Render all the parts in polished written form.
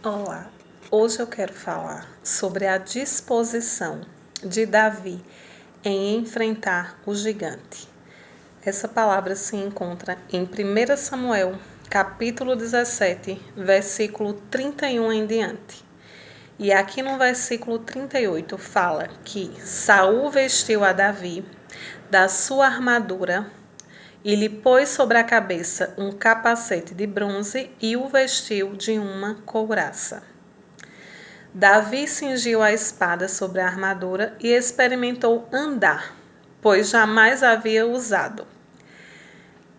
Olá, hoje eu quero falar sobre a disposição de Davi em enfrentar o gigante. Essa palavra se encontra em 1 Samuel, capítulo 17, versículo 31 em diante. E aqui no versículo 38 fala que Saul vestiu a Davi da sua armadura e lhe pôs sobre a cabeça um capacete de bronze e o vestiu de uma couraça. Davi cingiu a espada sobre a armadura e experimentou andar, pois jamais havia usado.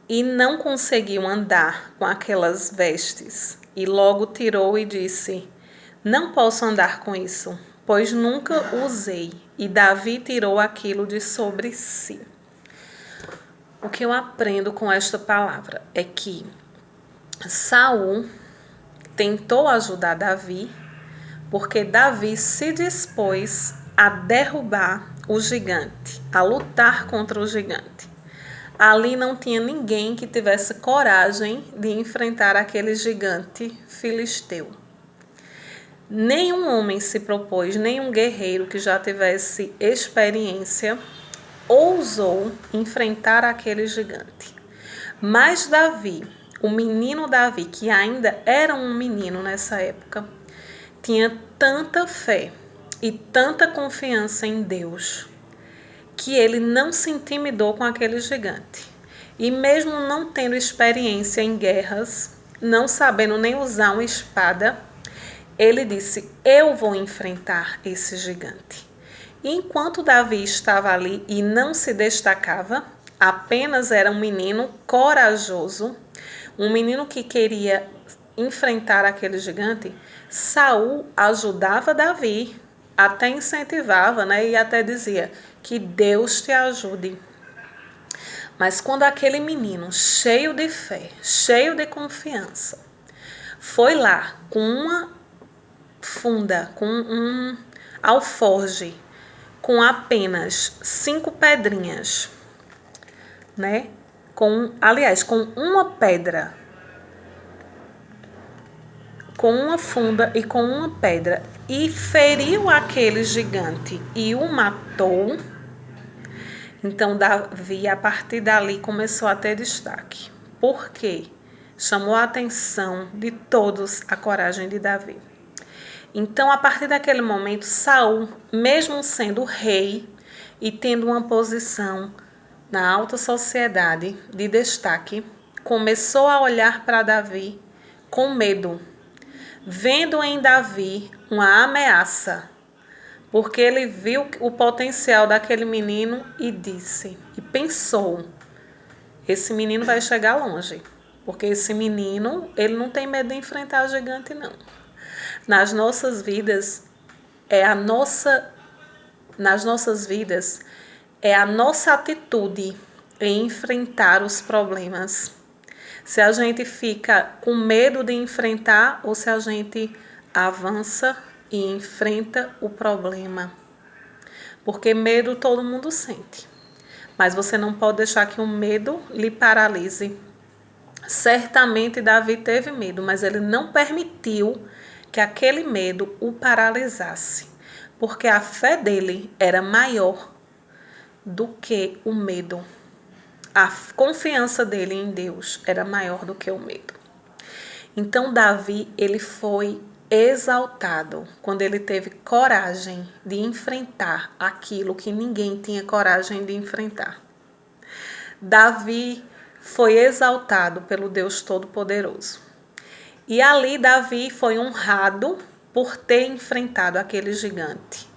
E não conseguiu andar com aquelas vestes. E logo tirou e disse: Não posso andar com isso, pois nunca usei. E Davi tirou aquilo de sobre si. O que eu aprendo com esta palavra é que Saul tentou ajudar Davi, porque Davi se dispôs a derrubar o gigante, a lutar contra o gigante. Ali não tinha ninguém que tivesse coragem de enfrentar aquele gigante filisteu. Nenhum homem se propôs, nenhum guerreiro que já tivesse experiência ousou enfrentar aquele gigante. Mas Davi, o menino Davi, que ainda era um menino nessa época, tinha tanta fé e tanta confiança em Deus que ele não se intimidou com aquele gigante. E mesmo não tendo experiência em guerras, não sabendo nem usar uma espada, ele disse: Eu vou enfrentar esse gigante. E enquanto Davi estava ali e não se destacava, apenas era um menino corajoso, um menino que queria enfrentar aquele gigante, Saul ajudava Davi, até incentivava, e até dizia: que Deus te ajude. Mas quando aquele menino, cheio de fé, cheio de confiança, foi lá com uma funda, com um alforge, com apenas 5 pedrinhas, com uma pedra, com uma funda e com uma pedra, e feriu aquele gigante e o matou. Então Davi, a partir dali, começou a ter destaque. Por quê? Chamou a atenção de todos a coragem de Davi. Então, a partir daquele momento, Saul, mesmo sendo rei e tendo uma posição na alta sociedade de destaque, começou a olhar para Davi com medo, vendo em Davi uma ameaça, porque ele viu o potencial daquele menino e pensou: esse menino vai chegar longe, porque esse menino, ele não tem medo de enfrentar o gigante, não. Nas nossas vidas, é a nossa atitude em enfrentar os problemas. Se a gente fica com medo de enfrentar ou se a gente avança e enfrenta o problema. Porque medo todo mundo sente. Mas você não pode deixar que o medo lhe paralise. Certamente Davi teve medo, mas ele não permitiu que aquele medo o paralisasse, porque a fé dele era maior do que o medo. A confiança dele em Deus era maior do que o medo. Então Davi, ele foi exaltado quando ele teve coragem de enfrentar aquilo que ninguém tinha coragem de enfrentar. Davi foi exaltado pelo Deus Todo-Poderoso. E ali Davi foi honrado por ter enfrentado aquele gigante.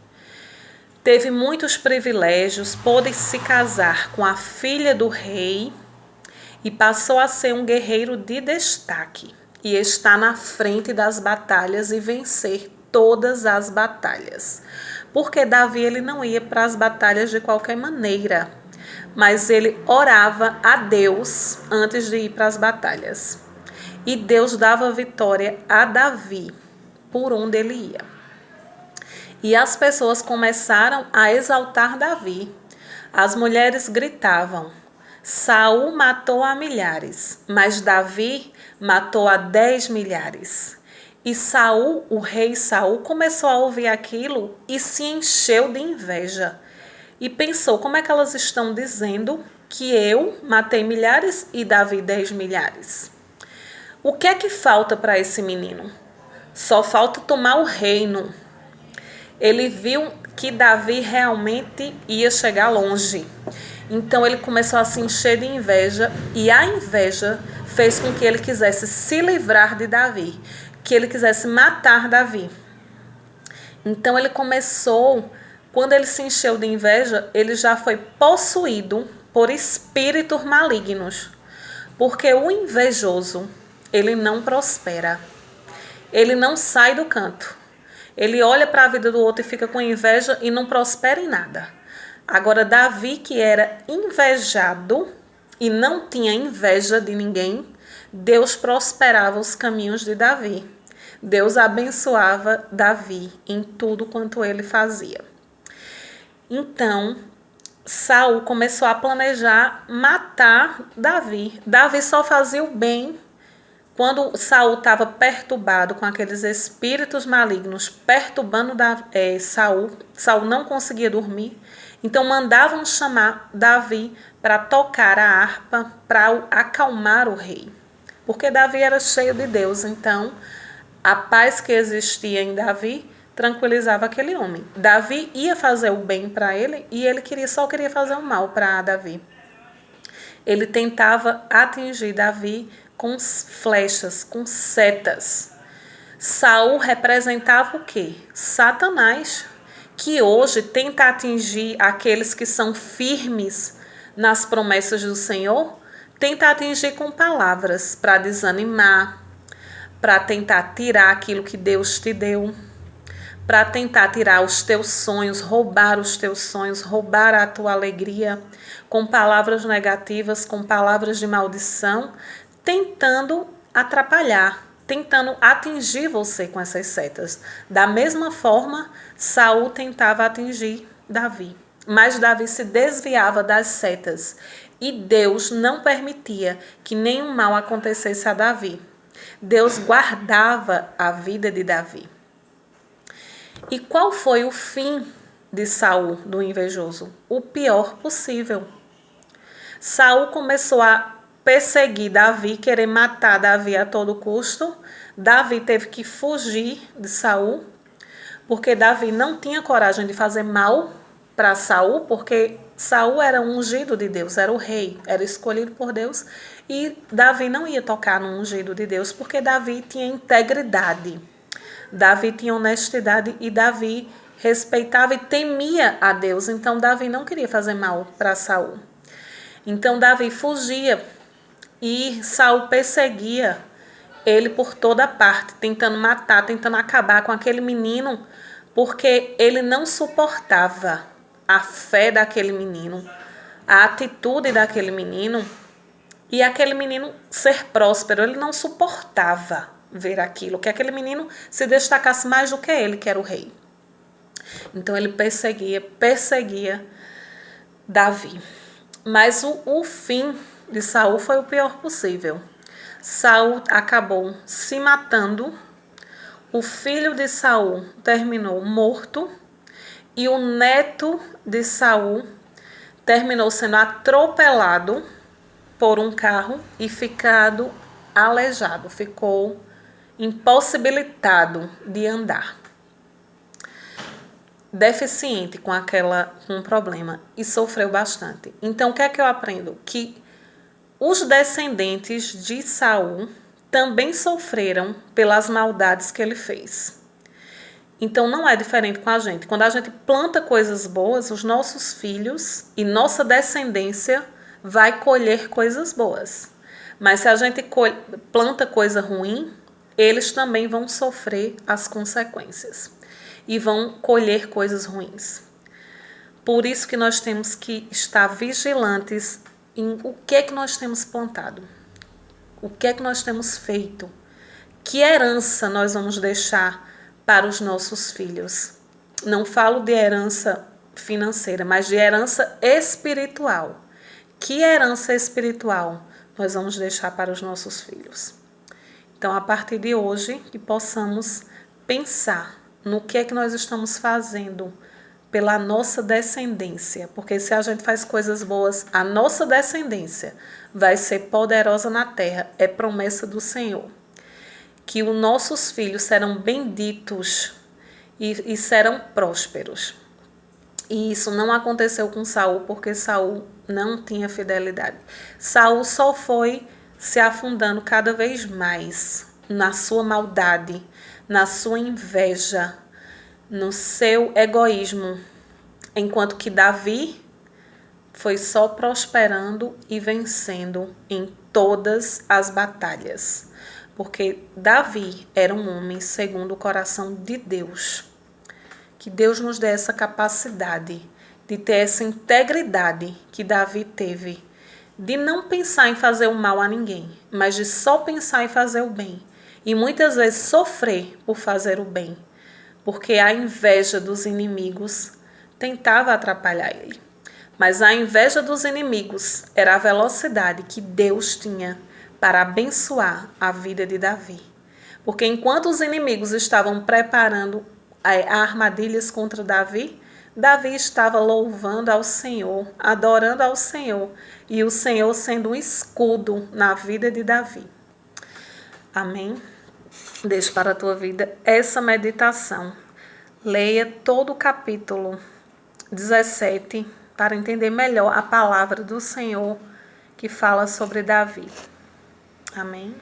Teve muitos privilégios, pôde se casar com a filha do rei e passou a ser um guerreiro de destaque e estar na frente das batalhas e vencer todas as batalhas. Porque Davi, ele não ia para as batalhas de qualquer maneira, mas ele orava a Deus antes de ir para as batalhas. E Deus dava vitória a Davi por onde ele ia. E as pessoas começaram a exaltar Davi. As mulheres gritavam: Saul matou a milhares, mas Davi matou a 10 milhares. E Saul, o rei Saul, começou a ouvir aquilo e se encheu de inveja. E pensou, como é que elas estão dizendo que eu matei milhares e Davi 10 milhares? O que é que falta para esse menino? Só falta tomar o reino. Ele viu que Davi realmente ia chegar longe. Então ele começou a se encher de inveja e a inveja fez com que ele quisesse se livrar de Davi, que ele quisesse matar Davi. Então ele começou, quando ele se encheu de inveja, ele já foi possuído por espíritos malignos. Porque o invejoso, ele não prospera. Ele não sai do canto. Ele olha para a vida do outro e fica com inveja e não prospera em nada. Agora, Davi, que era invejado e não tinha inveja de ninguém, Deus prosperava os caminhos de Davi. Deus abençoava Davi em tudo quanto ele fazia. Então, Saul começou a planejar matar Davi. Davi só fazia o bem. Quando Saul estava perturbado com aqueles espíritos malignos perturbando Saul, Saul não conseguia dormir. Então mandavam chamar Davi para tocar a harpa para acalmar o rei. Porque Davi era cheio de Deus, então a paz que existia em Davi tranquilizava aquele homem. Davi ia fazer o bem para ele e ele só queria fazer o mal para Davi. Ele tentava atingir Davi com flechas, com setas. Saul representava o quê? Satanás, que hoje tenta atingir aqueles que são firmes nas promessas do Senhor, tenta atingir com palavras para desanimar, para tentar tirar aquilo que Deus te deu, para tentar tirar os teus sonhos, roubar os teus sonhos, roubar a tua alegria, com palavras negativas, com palavras de maldição, tentando atrapalhar, tentando atingir você com essas setas. Da mesma forma, Saul tentava atingir Davi, mas Davi se desviava das setas e Deus não permitia que nenhum mal acontecesse a Davi. Deus guardava a vida de Davi. E qual foi o fim de Saul, do invejoso? O pior possível. Saul começou a perseguir Davi, querer matar Davi a todo custo. Davi teve que fugir de Saul, porque Davi não tinha coragem de fazer mal para Saul, porque Saul era ungido de Deus, era o rei, era escolhido por Deus, e Davi não ia tocar no ungido de Deus, porque Davi tinha integridade, Davi tinha honestidade e Davi respeitava e temia a Deus, então Davi não queria fazer mal para Saul. Então Davi fugia e Saul perseguia ele por toda parte, tentando matar, tentando acabar com aquele menino, porque ele não suportava a fé daquele menino, a atitude daquele menino e aquele menino ser próspero. Ele não suportava ver aquilo, que aquele menino se destacasse mais do que ele, que era o rei. Então ele perseguia Davi. Mas o fim de Saul foi o pior possível. Saul acabou se matando, o filho de Saul terminou morto e o neto de Saul terminou sendo atropelado por um carro e ficado aleijado, ficou impossibilitado de andar. Deficiente com um problema e sofreu bastante. Então, o que é que eu aprendo? Que os descendentes de Saul também sofreram pelas maldades que ele fez. Então, não é diferente com a gente. Quando a gente planta coisas boas, os nossos filhos e nossa descendência vai colher coisas boas. Mas se a gente planta coisa ruim, eles também vão sofrer as consequências e vão colher coisas ruins. Por isso que nós temos que estar vigilantes em o que é que nós temos plantado, o que é que nós temos feito, que herança nós vamos deixar para os nossos filhos. Não falo de herança financeira, mas de herança espiritual. Que herança espiritual nós vamos deixar para os nossos filhos? Então, a partir de hoje, que possamos pensar no que é que nós estamos fazendo pela nossa descendência, porque se a gente faz coisas boas, a nossa descendência vai ser poderosa na terra, é promessa do Senhor. Que os nossos filhos serão benditos e serão prósperos. E isso não aconteceu com Saul, porque Saul não tinha fidelidade. Saul só foi se afundando cada vez mais na sua maldade, na sua inveja, no seu egoísmo, enquanto que Davi foi só prosperando e vencendo em todas as batalhas. Porque Davi era um homem segundo o coração de Deus. Que Deus nos dê essa capacidade de ter essa integridade que Davi teve, de não pensar em fazer o mal a ninguém, mas de só pensar em fazer o bem. E muitas vezes sofrer por fazer o bem, porque a inveja dos inimigos tentava atrapalhar ele. Mas a inveja dos inimigos era a velocidade que Deus tinha para abençoar a vida de Davi. Porque enquanto os inimigos estavam preparando armadilhas contra Davi, Davi estava louvando ao Senhor, adorando ao Senhor, e o Senhor sendo um escudo na vida de Davi. Amém? Deixo para a tua vida essa meditação. Leia todo o capítulo 17 para entender melhor a palavra do Senhor que fala sobre Davi. Amém?